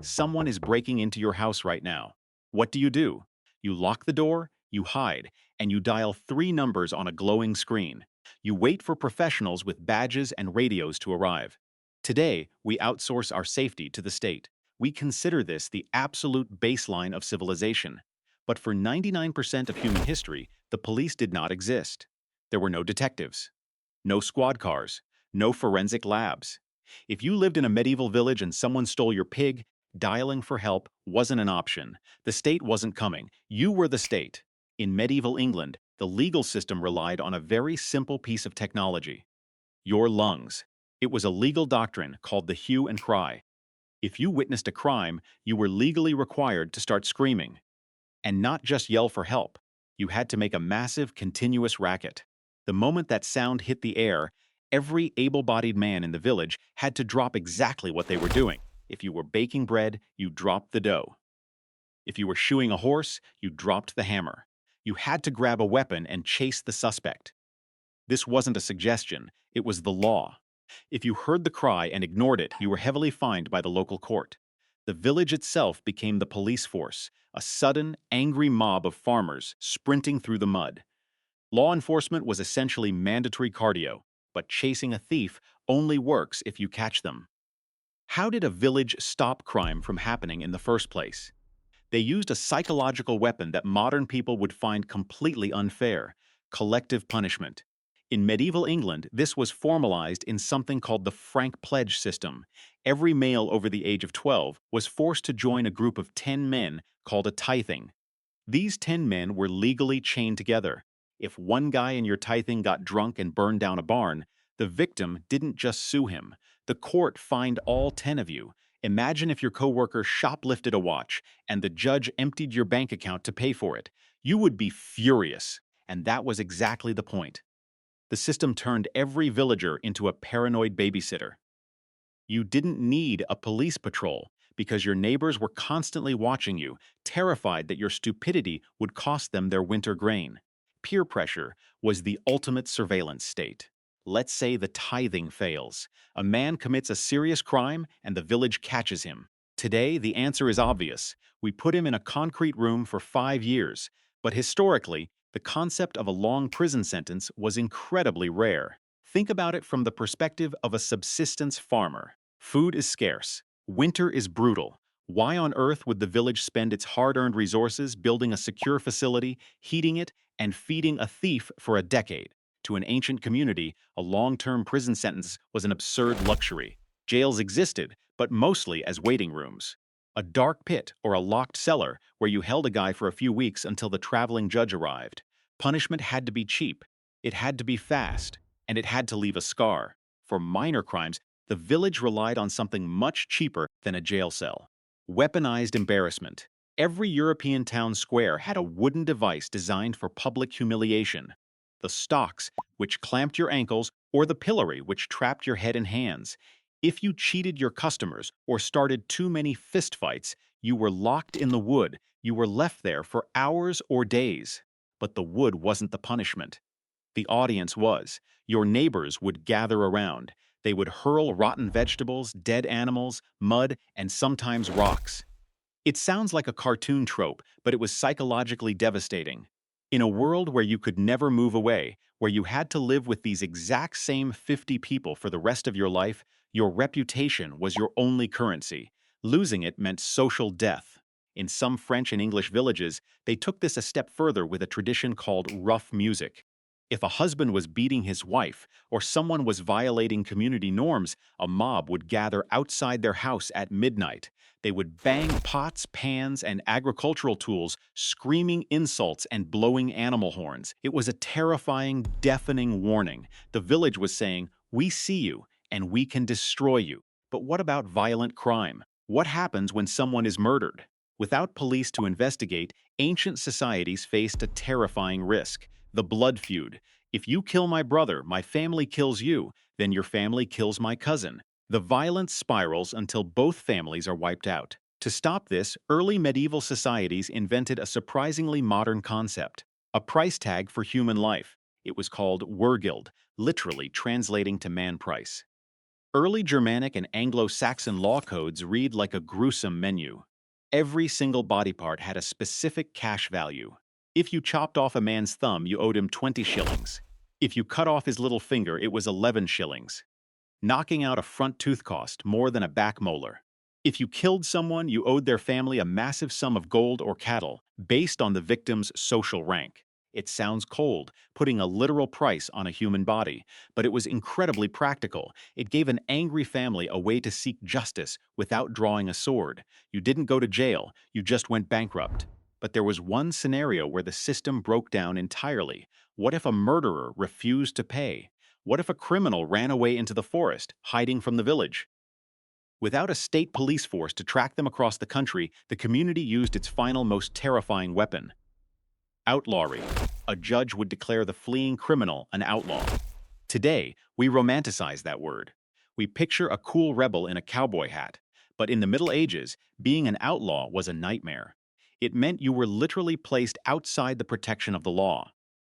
someone is breaking into your house right now. What do? You lock the door, you hide, and you dial three numbers on a glowing screen. You wait for professionals with badges and radios to arrive. Today, we outsource our safety to the state. We consider this the absolute baseline of civilization. But for 99% of human history, the police did not exist. There were no detectives, no squad cars, no forensic labs. If you lived in a medieval village and someone stole your pig, dialing for help wasn't an option. The state wasn't coming. You were the state. In medieval England, the legal system relied on a very simple piece of technology: your lungs. It was a legal doctrine called the hue and cry. If you witnessed a crime, you were legally required to start screaming. And not just yell for help. You had to make a massive, continuous racket. The moment that sound hit the air, every able-bodied man in the village had to drop exactly what they were doing. If you were baking bread, you dropped the dough. If you were shoeing a horse, you dropped the hammer. You had to grab a weapon and chase the suspect. This wasn't a suggestion, it was the law. If you heard the cry and ignored it, you were heavily fined by the local court. The village itself became the police force, a sudden, angry mob of farmers sprinting through the mud. Law enforcement was essentially mandatory cardio, but chasing a thief only works if you catch them. How did a village stop crime from happening in the first place? They used a psychological weapon that modern people would find completely unfair: collective punishment. In medieval England, this was formalized in something called the Frank Pledge system. Every male over the age of 12 was forced to join a group of 10 men called a tithing. These 10 men were legally chained together. If one guy in your tithing got drunk and burned down a barn, the victim didn't just sue him. The court fined all 10 of you. Imagine if your coworker shoplifted a watch and the judge emptied your bank account to pay for it. You would be furious. And that was exactly the point. The system turned every villager into a paranoid babysitter. You didn't need a police patrol because your neighbors were constantly watching you, terrified that your stupidity would cost them their winter grain. Peer pressure was the ultimate surveillance state. Let's say the tithing fails. A man commits a serious crime and the village catches him. Today, the answer is obvious. We put him in a concrete room for 5 years. But historically, the concept of a long prison sentence was incredibly rare. Think about it from the perspective of a subsistence farmer. Food is scarce. Winter is brutal. Why on earth would the village spend its hard-earned resources building a secure facility, heating it, and feeding a thief for a decade? To an ancient community, a long-term prison sentence was an absurd luxury. Jails existed, but mostly as waiting rooms. A dark pit or a locked cellar where you held a guy for a few weeks until the traveling judge arrived. Punishment had to be cheap, it had to be fast, and it had to leave a scar. For minor crimes, the village relied on something much cheaper than a jail cell: weaponized embarrassment. Every European town square had a wooden device designed for public humiliation: the stocks, which clamped your ankles, or the pillory, which trapped your head and hands. If you cheated your customers or started too many fistfights, you were locked in the wood. You were left there for hours or days. But the wood wasn't the punishment. The audience was. Your neighbors would gather around. They would hurl rotten vegetables, dead animals, mud, and sometimes rocks. It sounds like a cartoon trope, but it was psychologically devastating. In a world where you could never move away, where you had to live with these exact same 50 people for the rest of your life, your reputation was your only currency. Losing it meant social death. In some French and English villages, they took this a step further with a tradition called rough music. If a husband was beating his wife or someone was violating community norms, a mob would gather outside their house at midnight. They would bang pots, pans, and agricultural tools, screaming insults and blowing animal horns. It was a terrifying, deafening warning. The village was saying, "We see you, and we can destroy you." But what about violent crime? What happens when someone is murdered? Without police to investigate, ancient societies faced a terrifying risk: the blood feud. If you kill my brother, my family kills you, then your family kills my cousin. The violence spirals until both families are wiped out. To stop this, early medieval societies invented a surprisingly modern concept: a price tag for human life. It was called wergild, literally translating to man price. Early Germanic and Anglo-Saxon law codes read like a gruesome menu. Every single body part had a specific cash value. If you chopped off a man's thumb, you owed him 20 shillings. If you cut off his little finger, it was 11 shillings. Knocking out a front tooth cost more than a back molar. If you killed someone, you owed their family a massive sum of gold or cattle based on the victim's social rank. It sounds cold, putting a literal price on a human body, but it was incredibly practical. It gave an angry family a way to seek justice without drawing a sword. You didn't go to jail, you just went bankrupt. But there was one scenario where the system broke down entirely. What if a murderer refused to pay? What if a criminal ran away into the forest, hiding from the village? Without a state police force to track them across the country, the community used its final, most terrifying weapon: outlawry. A judge would declare the fleeing criminal an outlaw. Today, we romanticize that word. We picture a cool rebel in a cowboy hat. But in the Middle Ages, being an outlaw was a nightmare. It meant you were literally placed outside the protection of the law.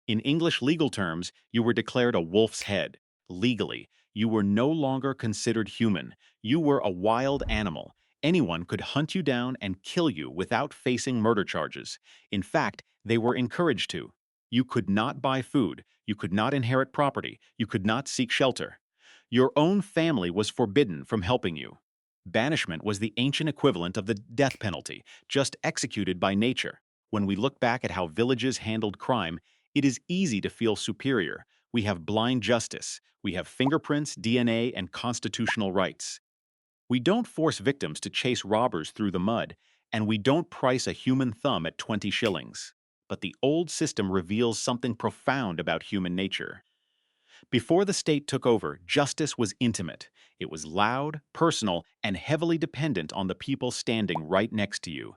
In English legal terms, you were declared a wolf's head. Legally, you were no longer considered human. You were a wild animal. Anyone could hunt you down and kill you without facing murder charges. In fact, they were encouraged to. You could not buy food. You could not inherit property. You could not seek shelter. Your own family was forbidden from helping you. Banishment was the ancient equivalent of the death penalty, just executed by nature. When we look back at how villages handled crime, it is easy to feel superior. We have blind justice. We have fingerprints, DNA, and constitutional rights. We don't force victims to chase robbers through the mud, and we don't price a human thumb at 20 shillings. But the old system reveals something profound about human nature. Before the state took over, justice was intimate. It was loud, personal, and heavily dependent on the people standing right next to you.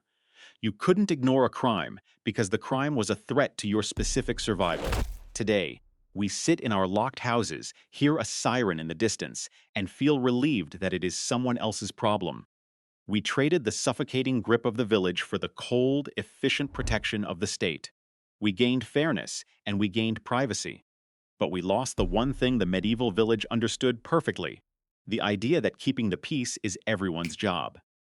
You couldn't ignore a crime because the crime was a threat to your specific survival. Today, we sit in our locked houses, hear a siren in the distance, and feel relieved that it is someone else's problem. We traded the suffocating grip of the village for the cold, efficient protection of the state. We gained fairness, and we gained privacy. But we lost the one thing the medieval village understood perfectly: the idea that keeping the peace is everyone's job.